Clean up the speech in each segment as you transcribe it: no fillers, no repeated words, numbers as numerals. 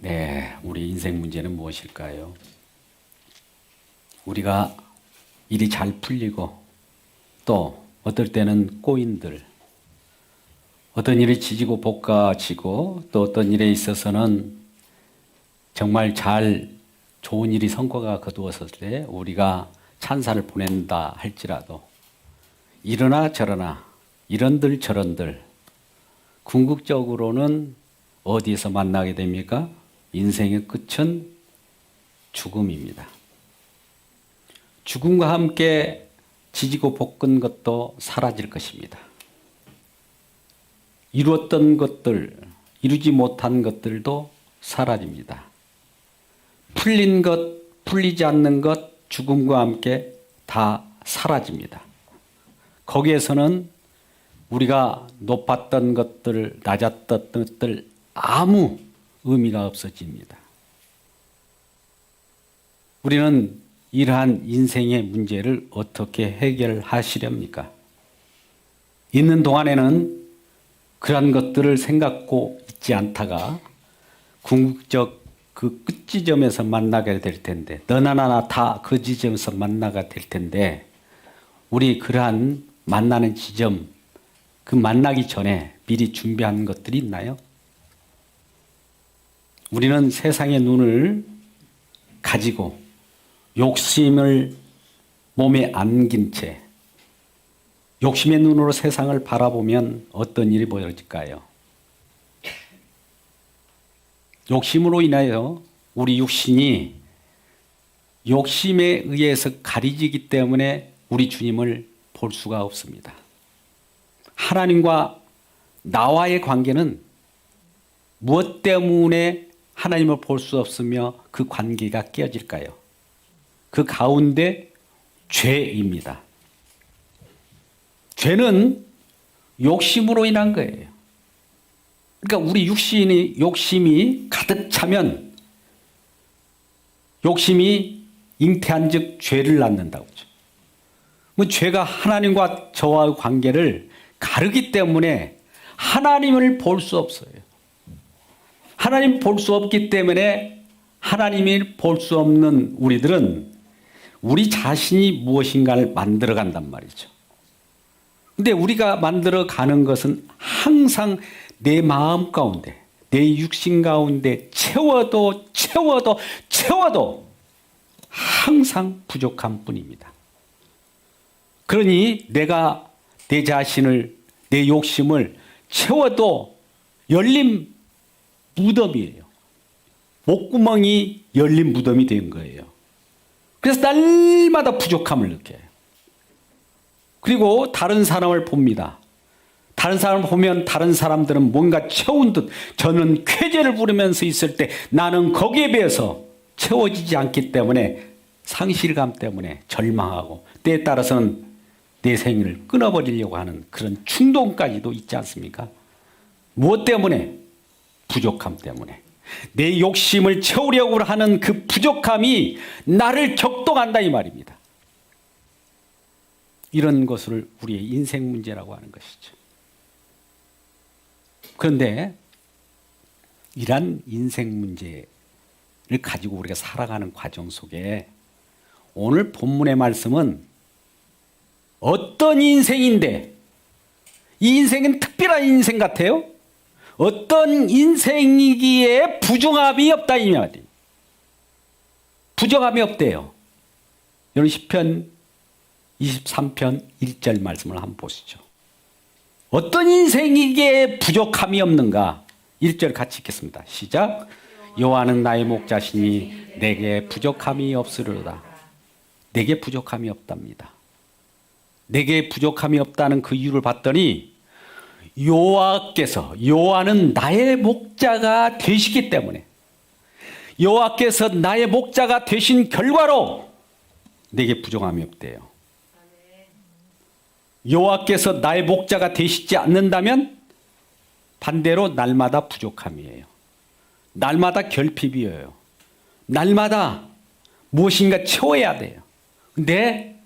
네, 우리 인생 문제는 무엇일까요? 우리가 일이 잘 풀리고 또 어떨 때는 꼬인들, 어떤 일이 지지고 볶아지고 또 어떤 일에 있어서는 정말 잘 좋은 일이 성과가 거두었을 때 우리가 찬사를 보낸다 할지라도 이러나 저러나 이런들 저런들 궁극적으로는 어디에서 만나게 됩니까? 인생의 끝은 죽음입니다. 죽음과 함께 지지고 볶은 것도 사라질 것입니다. 이루었던 것들, 이루지 못한 것들도 사라집니다. 풀린 것, 풀리지 않는 것, 죽음과 함께 다 사라집니다. 거기에서는 우리가 높았던 것들, 낮았던 것들 아무 의미가 없어집니다. 우리는 이러한 인생의 문제를 어떻게 해결하시렵니까? 있는 동안에는 그러한 것들을 생각고 있지 않다가 궁극적 그 끝지점에서 만나게 될 텐데, 너나 나나 다 그 지점에서 만나게 될 텐데, 우리 그러한 만나는 지점, 그 만나기 전에 미리 준비한 것들이 있나요? 우리는 세상의 눈을 가지고 욕심을 몸에 안긴 채 욕심의 눈으로 세상을 바라보면 어떤 일이 벌어질까요? 욕심으로 인하여 우리 육신이 욕심에 의해서 가리지기 때문에 우리 주님을 볼 수가 없습니다. 하나님과 나와의 관계는 무엇 때문에 하나님을 볼 수 없으며 그 관계가 깨어질까요? 그 가운데 죄입니다. 죄는 욕심으로 인한 거예요. 그러니까 우리 욕심이 가득 차면 욕심이 잉태한 즉 죄를 낳는다고 하죠. 죄가 하나님과 저와의 관계를 가르기 때문에 하나님을 볼 수 없어요. 하나님 볼 수 없기 때문에 하나님이 볼 수 없는 우리들은 우리 자신이 무엇인가를 만들어 간단 말이죠. 근데 우리가 만들어 가는 것은 항상 내 마음 가운데, 내 육신 가운데 채워도 항상 부족한 뿐입니다. 그러니 내가 내 자신을, 내 욕심을 채워도 열린 무덤이에요. 목구멍이 열린 무덤이 된 거예요. 그래서 날마다 부족함을 느껴요. 그리고 다른 사람을 봅니다. 다른 사람을 보면 다른 사람들은 뭔가 채운 듯 저는 쾌재를 부르면서 있을 때 나는 거기에 비해서 채워지지 않기 때문에 상실감 때문에 절망하고 때에 따라서는 내 생일을 끊어버리려고 하는 그런 충동까지도 있지 않습니까? 무엇 때문에? 부족함 때문에. 내 욕심을 채우려고 하는 그 부족함이 나를 격동한다 이 말입니다. 이런 것을 우리의 인생 문제라고 하는 것이죠. 그런데 이러한 인생 문제를 가지고 우리가 살아가는 과정 속에 오늘 본문의 말씀은 어떤 인생인데 이 인생은 특별한 인생 같아요? 어떤 인생이기에 부정함이 없다 이 말이에요. 부정함이 없대요. 여러분 시편 23편 1절 말씀을 한번 보시죠. 어떤 인생이기에 부족함이 없는가? 1절 같이 읽겠습니다. 시작. 여호와는 나의 목자시니 내게 부족함이 없으리로다. 내게 부족함이 없답니다. 내게 부족함이 없다는 그 이유를 봤더니 여호와는 나의 목자가 되시기 때문에 여호와께서 나의 목자가 되신 결과로 내게 부족함이 없대요. 여호와께서 나의 목자가 되시지 않는다면 반대로 날마다 부족함이에요. 날마다 결핍이에요. 날마다 무엇인가 채워야 돼요. 근데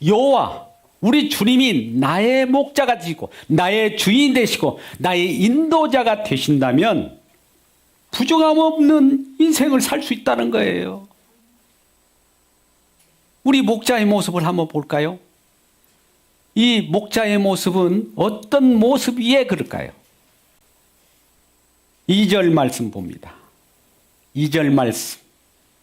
여호와 우리 주님이 나의 목자가 되시고 나의 주인 되시고 나의 인도자가 되신다면 부족함 없는 인생을 살 수 있다는 거예요. 우리 목자의 모습을 한번 볼까요? 이 목자의 모습은 어떤 모습이에 그럴까요? 2절 말씀 봅니다. 2절 말씀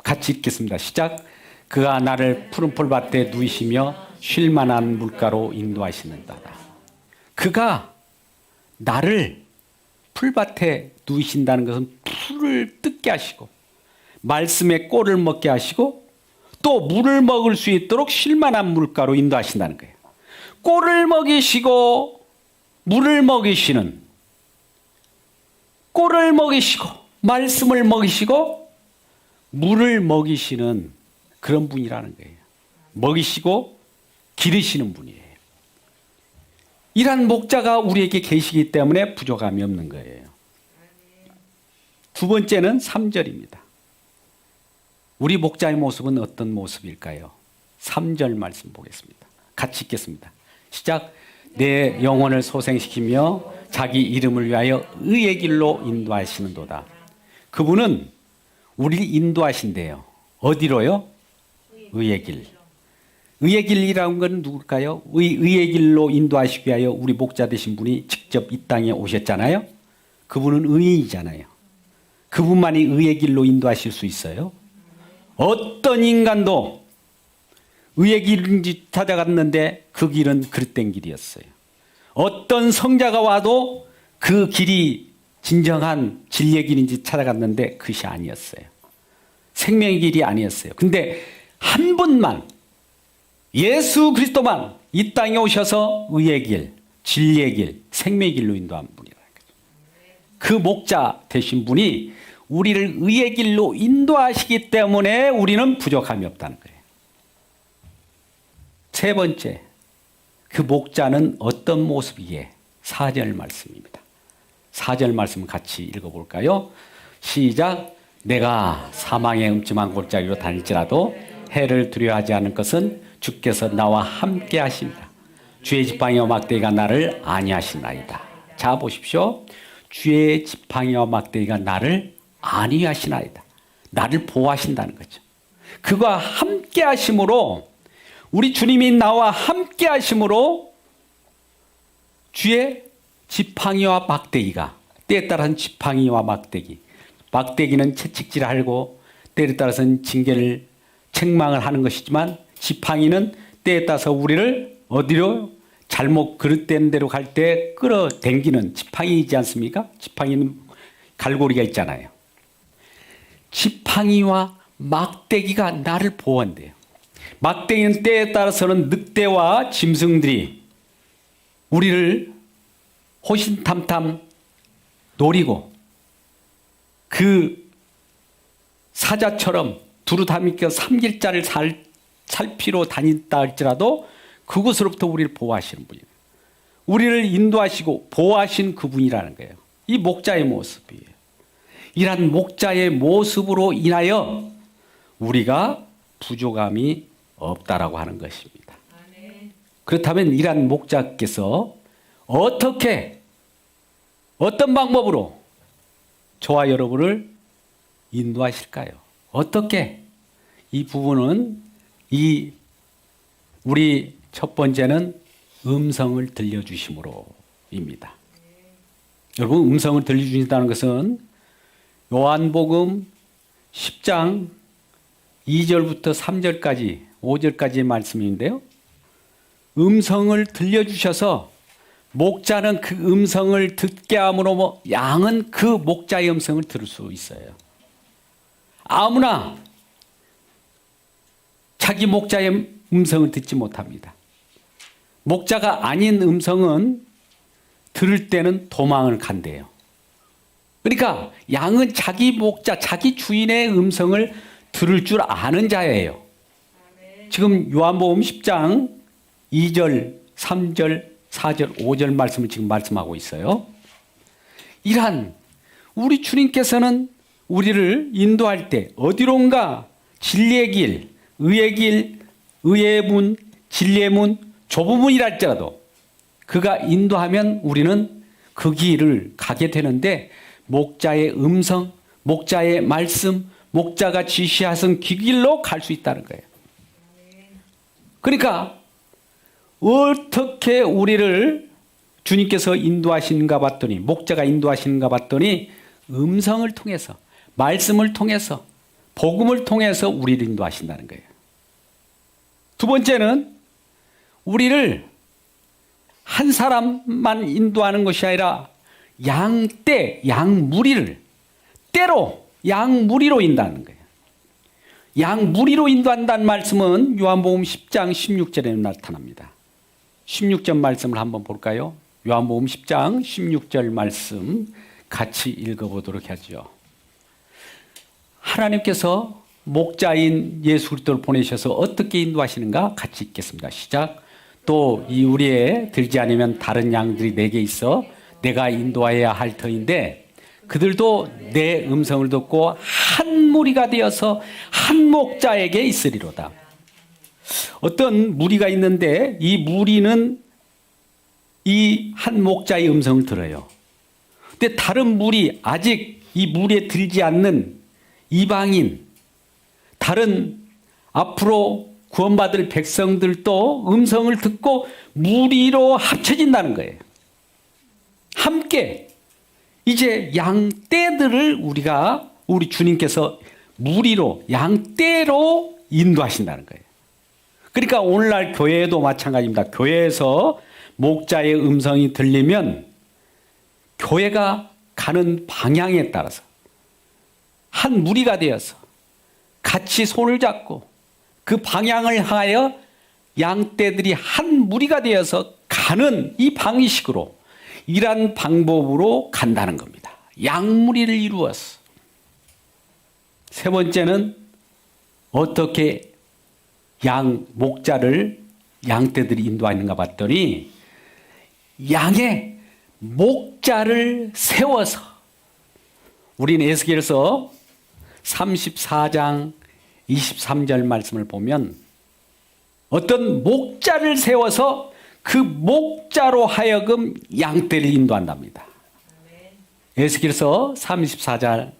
같이 읽겠습니다. 시작. 그가 나를 푸른 풀밭에 누이시며 쉴 만한 물가로 인도하시는다. 그가 나를 풀밭에 누이신다는 것은 풀을 뜯게 하시고 말씀의 꼴을 먹게 하시고 또 물을 먹을 수 있도록 쉴 만한 물가로 인도하신다는 거예요. 꼴을 먹이시고 물을 먹이시는, 꼴을 먹이시고 말씀을 먹이시고 물을 먹이시는 그런 분이라는 거예요. 먹이시고 기르시는 분이에요. 이러한 목자가 우리에게 계시기 때문에 부족함이 없는 거예요. 두 번째는 3절입니다. 우리 목자의 모습은 어떤 모습일까요? 3절 말씀 보겠습니다. 같이 읽겠습니다. 시작. 내 영혼을 소생시키며 자기 이름을 위하여 의의 길로 인도하시는도다. 그분은 우리를 인도하신대요. 어디로요? 의의 길. 의의 길이라는 건 누굴까요? 의의 길로 인도하시기 위하여 우리 목자 되신 분이 직접 이 땅에 오셨잖아요. 그분은 의인이잖아요. 그분만이 의의 길로 인도하실 수 있어요. 어떤 인간도 의의 길인지 찾아갔는데 그 길은 그릇된 길이었어요. 어떤 성자가 와도 그 길이 진정한 진리의 길인지 찾아갔는데 그것이 아니었어요. 생명의 길이 아니었어요. 근데 한 분만, 예수 그리스도만 이 땅에 오셔서 의의 길, 진리의 길, 생명의 길로 인도한 분이라는 거죠. 그 목자 되신 분이 우리를 의의 길로 인도하시기 때문에 우리는 부족함이 없다는 거예요. 세 번째, 그 목자는 어떤 모습이기에? 4절 말씀입니다. 4절 말씀 같이 읽어볼까요? 시작. 내가 사망의 음침한 골짜기로 다닐지라도 해를 두려워하지 않을 것은 주께서 나와 함께 하십니다. 주의 지팡이와 막대기가 나를 안위하시나이다. 자 보십시오. 주의 지팡이와 막대기가 나를 안위하시나이다. 나를 보호하신다는 거죠. 그가 함께 하심으로, 우리 주님이 나와 함께 하심으로 주의 지팡이와 막대기가, 때에 따라서는 지팡이와 막대기, 막대기는 채찍질하고 때에 따라서는 징계를 책망을 하는 것이지만 지팡이는 때에 따라서 우리를 어디로 잘못 그릇된 대로 갈 때 끌어당기는 지팡이이지 않습니까? 지팡이는 갈고리가 있잖아요. 지팡이와 막대기가 나를 보호한대요. 막대기는 때에 따라서는 늑대와 짐승들이 우리를 호신탐탐 노리고 그 사자처럼 두루다니까 삼길자를 살피러 다닌다 할지라도 그곳으로부터 우리를 보호하시는 분이에요. 우리를 인도하시고 보호하신 그분이라는 거예요. 이 목자의 모습이에요. 이러한 목자의 모습으로 인하여 우리가 부족함이 없다라고 하는 것입니다. 그렇다면 이러한 목자께서 어떤 방법으로 저와 여러분을 인도하실까요? 어떻게? 이 부분은 우리 첫 번째는 음성을 들려주심으로입니다. 여러분, 음성을 들려주신다는 것은 요한복음 10장 2절부터 3절까지 5절까지의 말씀인데요. 음성을 들려주셔서 목자는 그 음성을 듣게 함으로 양은 그 목자의 음성을 들을 수 있어요. 아무나 자기 목자의 음성을 듣지 못합니다. 목자가 아닌 음성은 들을 때는 도망을 간대요. 그러니까 양은 자기 목자, 자기 주인의 음성을 들을 줄 아는 자예요. 지금 요한복음 10장 2절, 3절, 4절, 5절 말씀을 지금 말씀하고 있어요. 이러한 우리 주님께서는 우리를 인도할 때 어디론가 진리의 길, 의의 길, 의의 문, 진리의 문, 좁은 문이라 할지라도 그가 인도하면 우리는 그 길을 가게 되는데 목자의 음성, 목자의 말씀, 목자가 지시하신 길로 갈 수 있다는 거예요. 그러니까 어떻게 우리를 주님께서 인도하시는가 봤더니, 목자가 인도하시는가 봤더니 음성을 통해서, 말씀을 통해서, 복음을 통해서 우리를 인도하신다는 거예요. 두 번째는 우리를 한 사람만 인도하는 것이 아니라 양떼, 양무리를 때로 양무리로 인도하는 거예요. 양무리로 인도한다는 말씀은 요한복음 10장 16절에 나타납니다. 16절 말씀을 한번 볼까요? 요한복음 10장 16절 말씀 같이 읽어보도록 하죠. 하나님께서 목자인 예수 그리스도를 보내셔서 어떻게 인도하시는가 같이 읽겠습니다. 시작. 또 이 우리에 들지 않으면 다른 양들이 내게 있어 내가 인도하여야 할 터인데 그들도 내 음성을 듣고 한 무리가 되어서 한 목자에게 있으리로다. 어떤 무리가 있는데 이 무리는 이 한 목자의 음성을 들어요. 근데 다른 무리, 아직 이 무리에 들지 않는 이방인, 다른 앞으로 구원받을 백성들도 음성을 듣고 무리로 합쳐진다는 거예요. 함께 이제 양떼들을 우리 주님께서 무리로, 양떼로 인도하신다는 거예요. 그러니까 오늘날 교회도 마찬가지입니다. 교회에서 목자의 음성이 들리면 교회가 가는 방향에 따라서 한 무리가 되어서 같이 손을 잡고 그 방향을 향하여 양떼들이 한 무리가 되어서 가는 이 방식으로, 이러한 방법으로 간다는 겁니다. 양무리를 이루어서. 세 번째는 어떻게 목자를 양떼들이 인도하는가 봤더니 양의 목자를 세워서, 우리는 에스겔서 34장 23절 말씀을 보면 어떤 목자를 세워서 그 목자로 하여금 양떼를 인도한답니다. 에스겔서 34장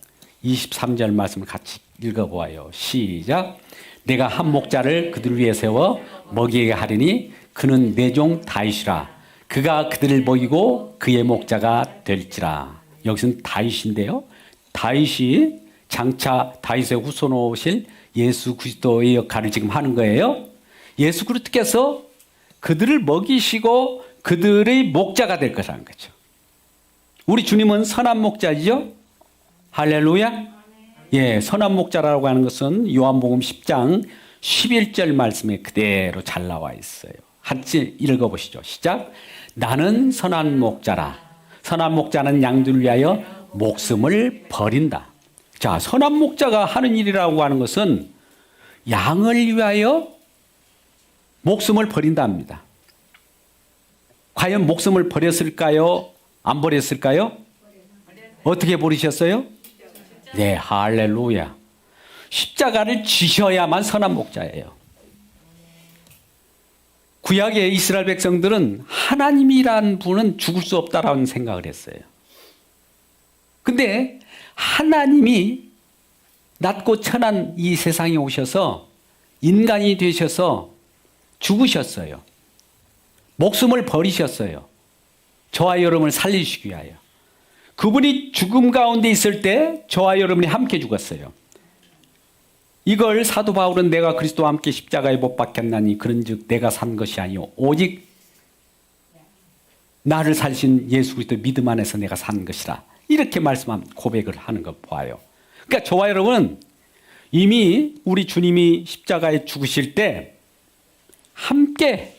23절 말씀을 같이 읽어보아요. 시작. 내가 한 목자를 그들 위에 세워 먹이게 하리니 그는 내 종 다윗이라. 그가 그들을 먹이고 그의 목자가 될지라. 여기서는 다윗인데요. 다윗이 장차 다윗의 후손으로 오실 예수 그리스도의 역할을 지금 하는 거예요. 예수 그리스도께서 그들을 먹이시고 그들의 목자가 될 것이라는 거죠. 우리 주님은 선한 목자이죠. 할렐루야. 예, 선한 목자라고 하는 것은 요한복음 10장 11절 말씀에 그대로 잘 나와 있어요. 같이 읽어보시죠. 시작. 나는 선한 목자라. 선한 목자는 양들을 위하여 목숨을 버린다. 자, 선한 목자가 하는 일이라고 하는 것은 양을 위하여 목숨을 버린다 합니다. 과연 목숨을 버렸을까요? 안 버렸을까요? 어떻게 버리셨어요? 네, 할렐루야. 십자가를 지셔야만 선한 목자예요. 구약의 이스라엘 백성들은 하나님이란 분은 죽을 수 없다라는 생각을 했어요. 근데 하나님이 낮고 천한 이 세상에 오셔서 인간이 되셔서 죽으셨어요. 목숨을 버리셨어요. 저와 여러분을 살리시기 위하여. 그분이 죽음 가운데 있을 때 저와 여러분이 함께 죽었어요. 이걸 사도 바울은 내가 그리스도와 함께 십자가에 못 박혔나니 그런즉 내가 산 것이 아니요 오직 나를 살리신 예수 그리스도 믿음 안에서 내가 산 것이라. 이렇게 고백을 하는 것 보아요. 그러니까 저와 여러분은 이미 우리 주님이 십자가에 죽으실 때 함께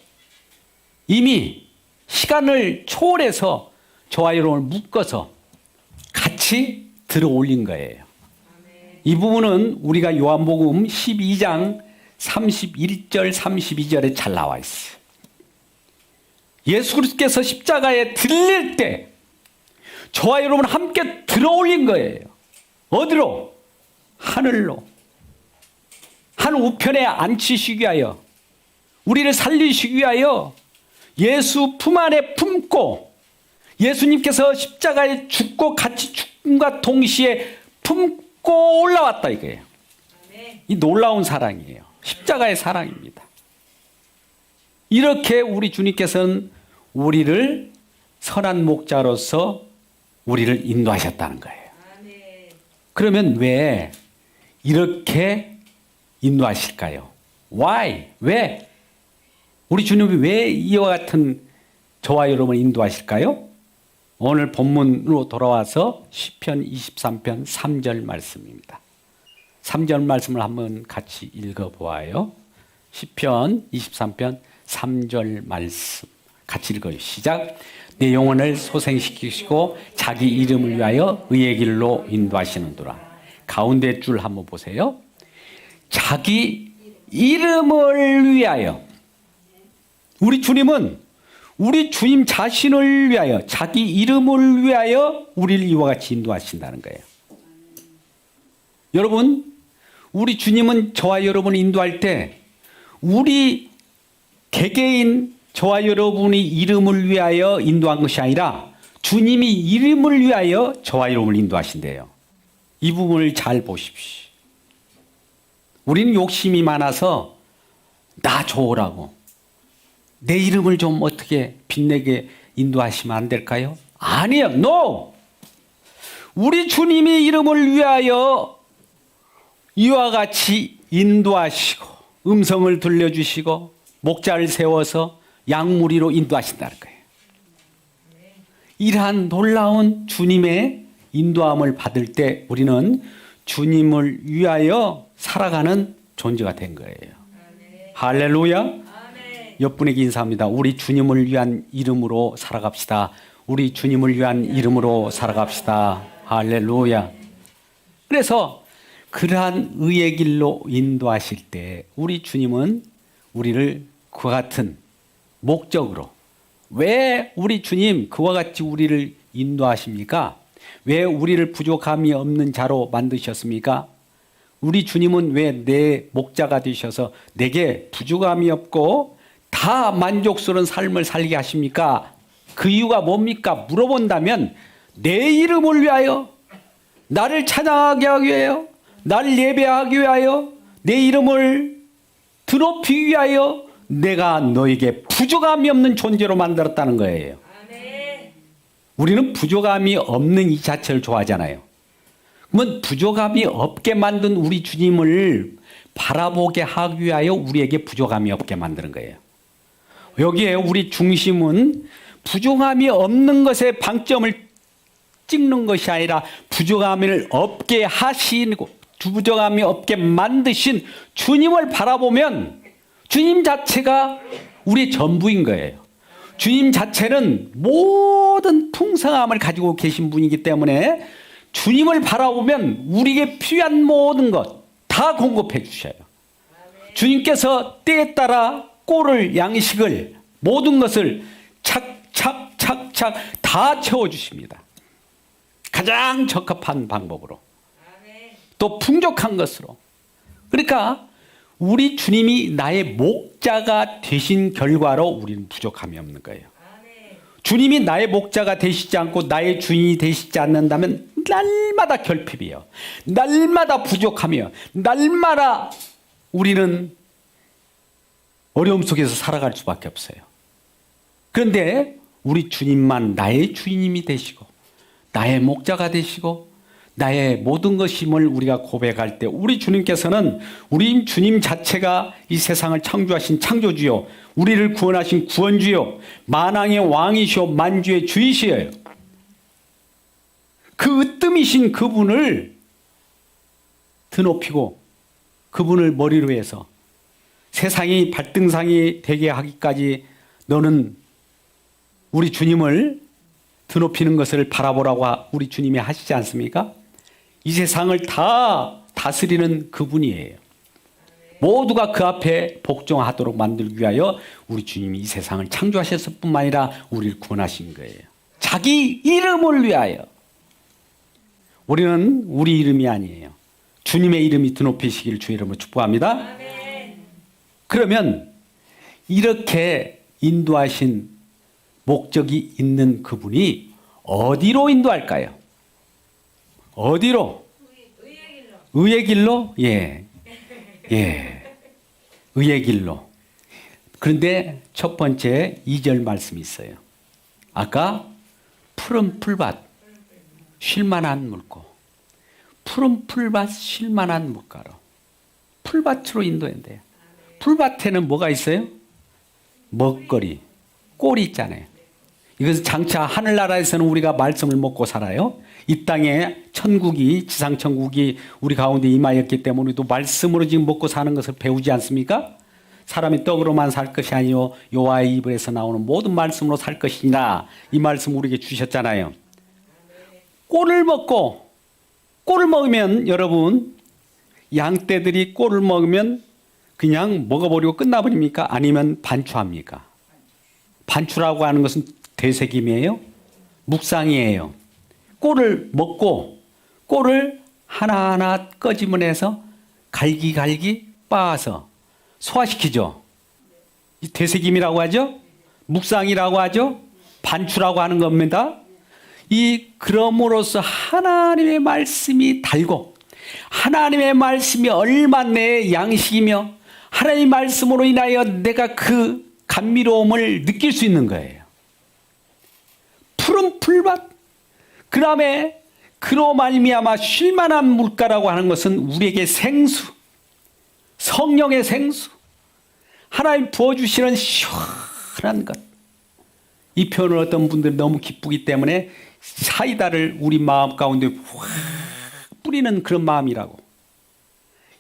이미 시간을 초월해서 저와 여러분을 묶어서 같이 들어 올린 거예요. 이 부분은 우리가 요한복음 12장 31절 32절에 잘 나와 있어요. 예수 그리스도께서 십자가에 들릴 때 저와 여러분 함께 들어 올린 거예요. 어디로? 하늘로. 하늘 우편에 앉히시기 위하여, 우리를 살리시기 위하여 예수 품 안에 품고, 예수님께서 십자가에 죽고 같이 죽음과 동시에 품고 올라왔다 이거예요. 이 놀라운 사랑이에요. 십자가의 사랑입니다. 이렇게 우리 주님께서는 우리를 선한 목자로서 우리를 인도하셨다는 거예요. 그러면 왜 이렇게 인도하실까요? Why? 왜? 우리 주님이 왜 이와 같은 저와 여러분을 인도하실까요? 오늘 본문으로 돌아와서 시편 23편 3절 말씀입니다. 3절 말씀을 한번 같이 읽어보아요. 시편 23편 3절 말씀 같이 읽어요. 시작. 내 영혼을 소생시키시고 자기 이름을 위하여 의의 길로 인도하시는도다. 가운데 줄 한번 보세요. 자기 이름을 위하여. 우리 주님은 우리 주님 자신을 위하여 자기 이름을 위하여 우리를 이와 같이 인도하신다는 거예요. 여러분, 우리 주님은 저와 여러분을 인도할 때 우리 개개인 저와 여러분이 이름을 위하여 인도한 것이 아니라 주님이 이름을 위하여 저와 여러분을 인도하신대요. 이 부분을 잘 보십시오. 우리는 욕심이 많아서 나 좋으라고 내 이름을 좀 어떻게 빛내게 인도하시면 안 될까요? 아니요. No! 우리 주님이 이름을 위하여 이와 같이 인도하시고 음성을 들려주시고 목자를 세워서 양무리로 인도하신다는 거예요. 이러한 놀라운 주님의 인도함을 받을 때 우리는 주님을 위하여 살아가는 존재가 된 거예요. 할렐루야. 옆분에게 인사합니다. 우리 주님을 위한 이름으로 살아갑시다. 우리 주님을 위한 이름으로 살아갑시다. 할렐루야. 그래서 그러한 의의 길로 인도하실 때 우리 주님은 우리를 그와 같은 목적으로 왜 우리 주님 그와 같이 우리를 인도하십니까? 왜 우리를 부족함이 없는 자로 만드셨습니까? 우리 주님은 왜 내 목자가 되셔서 내게 부족함이 없고 다 만족스러운 삶을 살게 하십니까? 그 이유가 뭡니까? 물어본다면 내 이름을 위하여 나를 찬양하게 하기 위하여 나를 예배하기 위하여 내 이름을 드높이기 위하여 내가 너에게 부족함이 없는 존재로 만들었다는 거예요. 우리는 부족함이 없는 이 자체를 좋아하잖아요. 그러면 부족함이 없게 만든 우리 주님을 바라보게 하기 위하여 우리에게 부족함이 없게 만드는 거예요. 여기에 우리 중심은 부족함이 없는 것에 방점을 찍는 것이 아니라 부족함을 없게 하시고 부족함이 없게 만드신 주님을 바라보면 주님 자체가 우리의 전부인 거예요. 주님 자체는 모든 풍성함을 가지고 계신 분이기 때문에 주님을 바라보면 우리에게 필요한 모든 것 다 공급해 주셔요. 주님께서 때에 따라 꼴을 양식을 모든 것을 착착착착 다 채워주십니다. 가장 적합한 방법으로 또 풍족한 것으로. 그러니까 우리 주님이 나의 목자가 되신 결과로 우리는 부족함이 없는 거예요. 주님이 나의 목자가 되시지 않고 나의 주인이 되시지 않는다면 날마다 결핍이에요. 날마다 부족하며 날마다 우리는 어려움 속에서 살아갈 수밖에 없어요. 그런데 우리 주님만 나의 주인님이 되시고 나의 목자가 되시고 나의 모든 것임을 우리가 고백할 때 우리 주님께서는 우리 주님 자체가 이 세상을 창조하신 창조주요 우리를 구원하신 구원주요 만왕의 왕이시오 만주의 주이시여요. 그 으뜸이신 그분을 드높이고 그분을 머리로 해서 세상이 발등상이 되게 하기까지 너는 우리 주님을 드높이는 것을 바라보라고 우리 주님이 하시지 않습니까? 이 세상을 다 다스리는 그분이에요. 모두가 그 앞에 복종하도록 만들기 위하여 우리 주님이 이 세상을 창조하셨을 뿐만 아니라 우리를 구원하신 거예요. 자기 이름을 위하여. 우리는 우리 이름이 아니에요. 주님의 이름이 드높이시기를 주의 이름으로 축복합니다. 그러면 이렇게 인도하신 목적이 있는 그분이 어디로 인도할까요? 어디로? 의의 길로? 예. 예. 의의 길로. 그런데 첫 번째 2절 말씀이 있어요. 아까 푸른 풀밭, 쉴만한 물고. 푸른 풀밭, 쉴만한 물가로. 풀밭으로 인도한대요. 풀밭에는 뭐가 있어요? 먹거리, 꼴이 있잖아요. 이것은 장차 하늘나라에서는 우리가 말씀을 먹고 살아요. 이 땅에 천국이, 지상천국이 우리 가운데 임하였기 때문에 우리도 말씀으로 지금 먹고 사는 것을 배우지 않습니까? 사람이 떡으로만 살 것이 아니요 여호와의 입에서 나오는 모든 말씀으로 살 것이니라. 이 말씀 우리에게 주셨잖아요. 꼴을 먹으면 여러분, 양떼들이 꼴을 먹으면 그냥 먹어버리고 끝나버립니까? 아니면 반추합니까? 반추라고 하는 것은 되새김이에요? 묵상이에요. 꼴을 먹고 꼴을 하나하나 꺼지문해서 갈기갈기 빻아서 소화시키죠. 이 되새김이라고 하죠. 묵상이라고 하죠. 반추라고 하는 겁니다. 그럼으로써 하나님의 말씀이 달고 하나님의 말씀이 얼마 내 양식이며 하나님의 말씀으로 인하여 내가 그 감미로움을 느낄 수 있는 거예요. 푸른 풀밭, 그 다음에 그로 말미암아 쉴만한 물가라고 하는 것은 우리에게 생수, 성령의 생수, 하나님 부어주시는 시원한 것. 이 표현을 어떤 분들이 너무 기쁘기 때문에 사이다를 우리 마음 가운데 확 뿌리는 그런 마음이라고.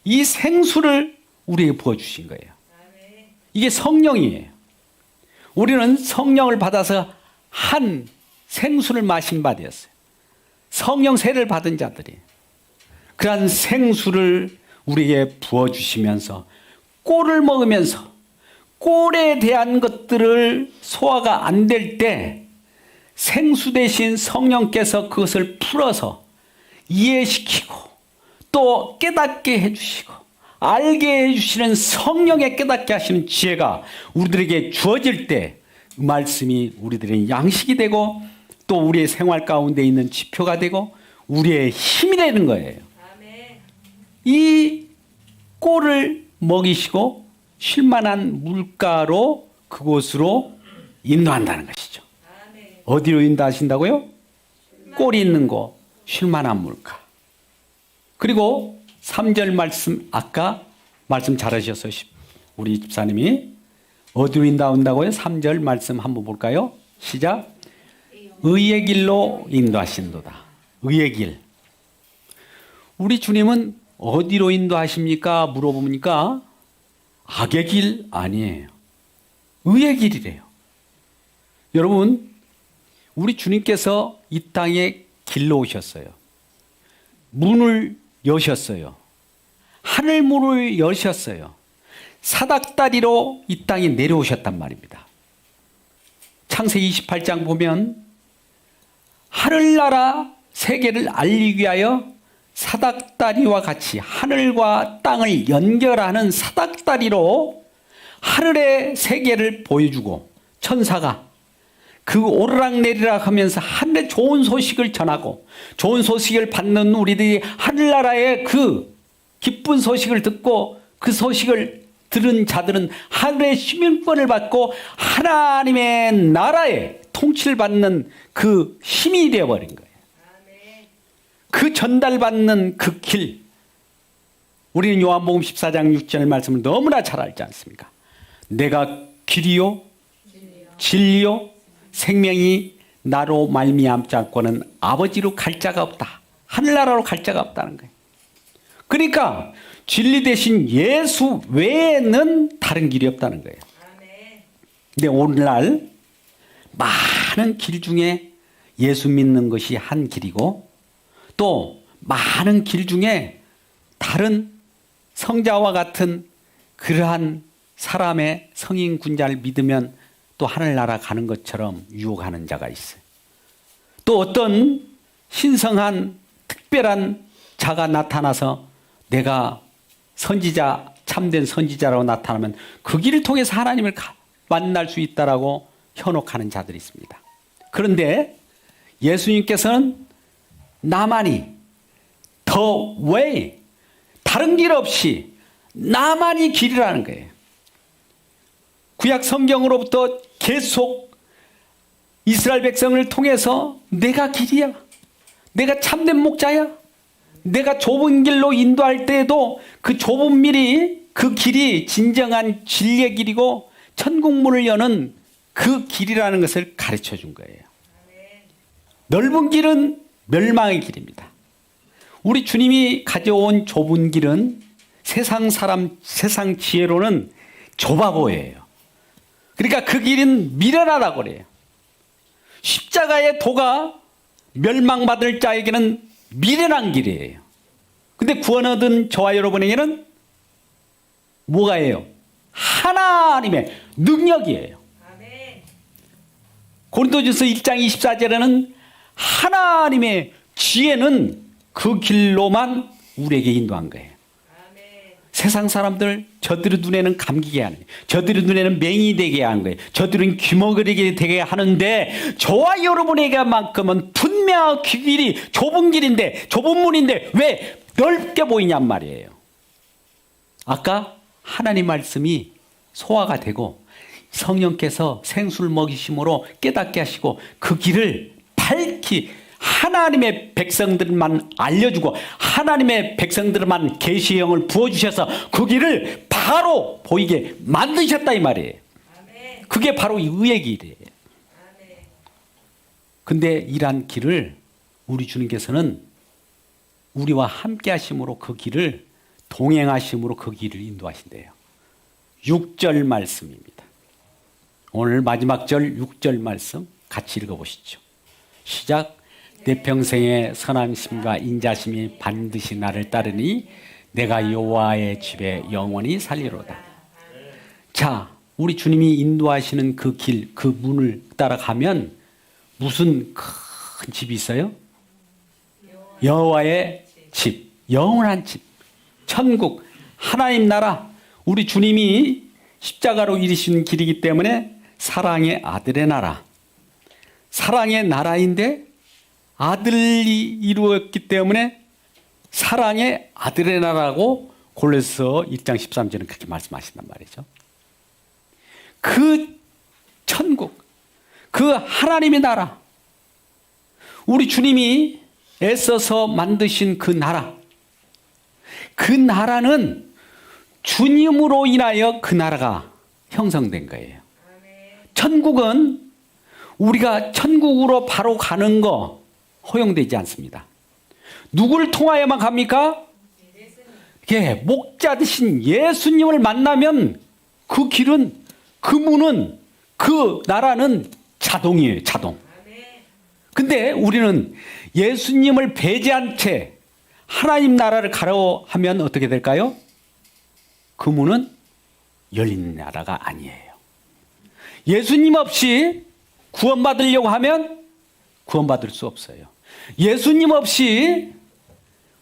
이 생수를 우리에게 부어주신 거예요. 이게 성령이에요. 우리는 성령을 받아서 한 생수를 마신 바 되었어요. 성령 세례를 받은 자들이. 그러한 생수를 우리에게 부어주시면서 꼴을 먹으면서 꼴에 대한 것들을 소화가 안 될 때 생수 대신 성령께서 그것을 풀어서 이해시키고 또 깨닫게 해주시고 알게 해주시는 성령의 깨닫게 하시는 지혜가 우리들에게 주어질 때 그 말씀이 우리들의 양식이 되고 또 우리의 생활 가운데 있는 지표가 되고 우리의 힘이 되는 거예요. 이 꼴을 먹이시고 쉴만한 물가로 그곳으로 인도한다는 것이죠. 어디로 인도하신다고요? 꼴이 있는 곳, 쉴만한 물가. 그리고 3절 말씀, 아까 말씀 잘하셨어요. 우리 집사님이. 어디로 인도한다고요? 3절 말씀 한번 볼까요? 시작. 의의 길로 인도하신도다. 의의 길. 우리 주님은 어디로 인도하십니까? 물어보니까 악의 길 아니에요. 의의 길이래요. 여러분, 우리 주님께서 이 땅에 길로 오셨어요. 문을 여셨어요. 하늘 문을 여셨어요. 사닥다리로 이 땅에 내려오셨단 말입니다. 창세기 28장 보면 하늘나라 세계를 알리기 위하여 사닥다리와 같이 하늘과 땅을 연결하는 사닥다리로 하늘의 세계를 보여주고 천사가 그 오르락내리락 하면서 하늘의 좋은 소식을 전하고 좋은 소식을 받는 우리들이 하늘나라의 그 기쁜 소식을 듣고 그 소식을 들은 자들은 하늘의 시민권을 받고 하나님의 나라의 통치를 받는 그 힘이 되어버린 거예요. 그 전달받는 그 길. 우리는 요한복음 14장 6절 말씀을 너무나 잘 알지 않습니까? 내가 길이요 진리요 생명이 나로 말미암지 않고는 아버지로 갈 자가 없다. 하늘나라로 갈 자가 없다는 거예요. 그러니까 진리 대신 예수 외에는 다른 길이 없다는 거예요. 근데 오늘날 많은 길 중에 예수 믿는 것이 한 길이고 또 많은 길 중에 다른 성자와 같은 그러한 사람의 성인 군자를 믿으면 또 하늘나라 가는 것처럼 유혹하는 자가 있어요. 또 어떤 신성한 특별한 자가 나타나서 내가 선지자, 참된 선지자라고 나타나면 그 길을 통해서 하나님을 만날 수 있다라고 현혹하는 자들이 있습니다. 그런데 예수님께서는 나만이 the way, 다른 길 없이 나만이 길이라는 거예요. 구약 성경으로부터 계속 이스라엘 백성을 통해서 내가 길이야, 내가 참된 목자야, 내가 좁은 길로 인도할 때에도 그 좁은 그 길이 진정한 진리의 길이고 천국문을 여는 그 길이라는 것을 가르쳐 준 거예요. 넓은 길은 멸망의 길입니다. 우리 주님이 가져온 좁은 길은 세상 지혜로는 좁아 보여요. 그러니까 그 길은 미련하다고 그래요. 십자가의 도가 멸망받을 자에게는 미련한 길이에요. 근데 구원 얻은 저와 여러분에게는 뭐가예요? 하나님의 능력이에요. 고린도전서 1장 24절에는 하나님의 지혜는 그 길로만 우리에게 인도한 거예요. 세상 사람들 저들의 눈에는 감기게 하는 거예요. 저들의 눈에는 맹이 되게 하는 거예요. 저들은 귀머거리게 되게 하는데 저와 여러분에게만큼은 분명한 그 길이 좁은 길인데, 좁은 문인데 왜 넓게 보이냔 말이에요. 아까 하나님 말씀이 소화가 되고 성령께서 생수를 먹이심으로 깨닫게 하시고 그 길을 밝히 하나님의 백성들만 알려주고 하나님의 백성들만 계시의 영을 부어주셔서 그 길을 바로 보이게 만드셨다 이 말이에요. 그게 바로 의의 길이에요. 근데 이러한 길을 우리 주님께서는 우리와 함께 하심으로 그 길을 동행하심으로 그 길을 인도하신대요. 6절 말씀입니다. 오늘 마지막 절 6절 말씀 같이 읽어보시죠. 시작. 내 평생의 선함심과 인자심이 반드시 나를 따르니 내가 여호와의 집에 영원히 살리로다. 자, 우리 주님이 인도하시는 그 길, 그 문을 따라가면 무슨 큰 집이 있어요? 여호와의 집, 영원한 집, 천국, 하나님 나라. 우리 주님이 십자가로 이루신 길이기 때문에 사랑의 아들의 나라, 사랑의 나라인데 아들이 이루었기 때문에 사랑의 아들의 나라라고 골로새서 1장 13절은 그렇게 말씀하신단 말이죠. 그 천국, 그 하나님의 나라, 우리 주님이 애써서 만드신 그 나라, 그 나라는 주님으로 인하여 그 나라가 형성된 거예요. 천국은 우리가 천국으로 바로 가는 거 허용되지 않습니다. 누구를 통하여만 갑니까? 예, 목자 되신 예수님을 만나면 그 길은, 그 문은, 그 나라는 자동이에요, 자동. 근데 우리는 예수님을 배제한 채 하나님 나라를 가려 하면 어떻게 될까요? 그 문은 열린 나라가 아니에요. 예수님 없이 구원받으려고 하면 구원받을 수 없어요. 예수님 없이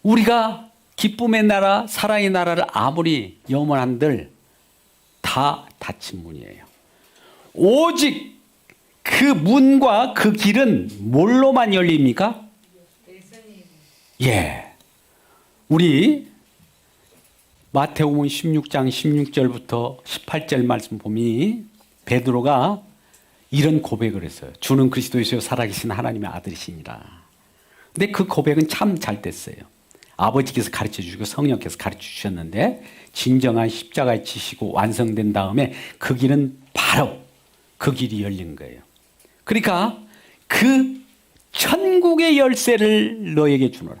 우리가 기쁨의 나라, 사랑의 나라를 아무리 염원한들 다 닫힌 문이에요. 오직 그 문과 그 길은 뭘로만 열립니까? 예. 우리 마태복음 16장 16절부터 18절 말씀 보면 베드로가 이런 고백을 했어요. 주는 그리스도이시요 살아계신 하나님의 아들이시니라. 근데 그 고백은 참 잘 됐어요. 아버지께서 가르쳐 주시고 성령께서 가르쳐 주셨는데 진정한 십자가에 지시고 완성된 다음에 그 길은 바로 그 길이 열린 거예요. 그러니까 그 천국의 열쇠를 너에게 주노라.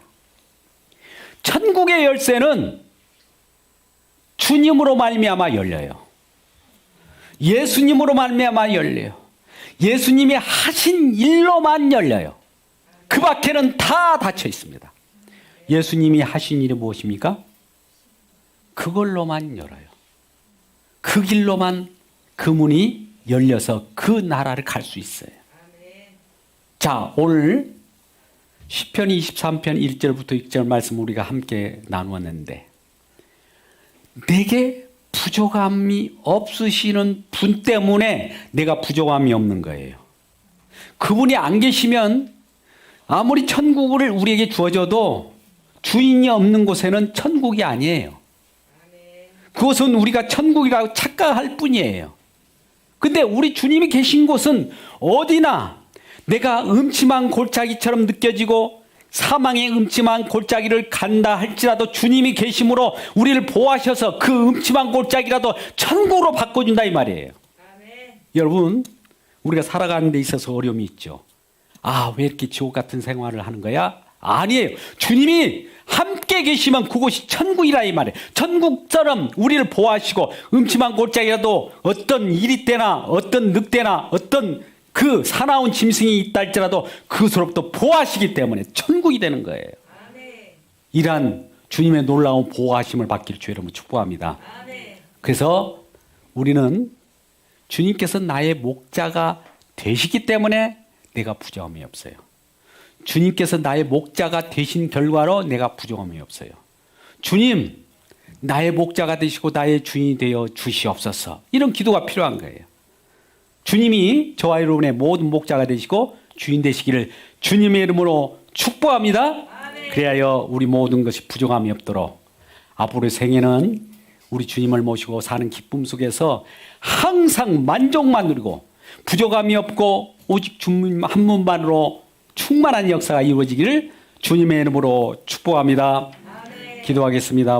천국의 열쇠는 주님으로 말미암아 열려요. 예수님으로 말미암아 열려요. 예수님이 하신 일로만 열려요. 그 밖에는 다 닫혀 있습니다. 예수님이 하신 일이 무엇입니까? 그걸로만 열어요. 그 길로만 그 문이 열려서 그 나라를 갈 수 있어요. 자, 오늘 시편 23편 1절부터 6절 말씀 우리가 함께 나누었는데 내게 부족함이 없으시는 분 때문에 내가 부족함이 없는 거예요. 그분이 안 계시면 아무리 천국을 우리에게 주어져도 주인이 없는 곳에는 천국이 아니에요. 그것은 우리가 천국이라고 착각할 뿐이에요. 근데 우리 주님이 계신 곳은 어디나 내가 음침한 골짜기처럼 느껴지고 사망의 음침한 골짜기를 간다 할지라도 주님이 계심으로 우리를 보호하셔서 그 음침한 골짜기라도 천국으로 바꿔준다 이 말이에요. 아멘. 여러분, 우리가 살아가는 데 있어서 어려움이 있죠. 아, 왜 이렇게 지옥 같은 생활을 하는 거야? 아니에요. 주님이 함께 계시면 그곳이 천국이라 이 말이에요. 천국처럼 우리를 보호하시고 음침한 골짜기라도 어떤 이리 때나 어떤 늑대나 어떤 그 사나운 짐승이 있다 할지라도 그것으로부터 보호하시기 때문에 천국이 되는 거예요. 이러한 주님의 놀라운 보호하심을 받기를 주의 이름으로 축복합니다. 그래서 우리는 주님께서 나의 목자가 되시기 때문에 내가 부정함이 없어요. 주님께서 나의 목자가 되신 결과로 내가 부정함이 없어요. 주님, 나의 목자가 되시고 나의 주인이 되어 주시옵소서. 이런 기도가 필요한 거예요. 주님이 저와 여러분의 모든 목자가 되시고 주인 되시기를 주님의 이름으로 축복합니다. 아멘. 그리하여 우리 모든 것이 부정함이 없도록 앞으로의 생애는 우리 주님을 모시고 사는 기쁨 속에서 항상 만족만 누리고 부족함이 없고 오직 주님 한 분만으로 충만한 역사가 이루어지기를 주님의 이름으로 축복합니다. 아멘. 기도하겠습니다.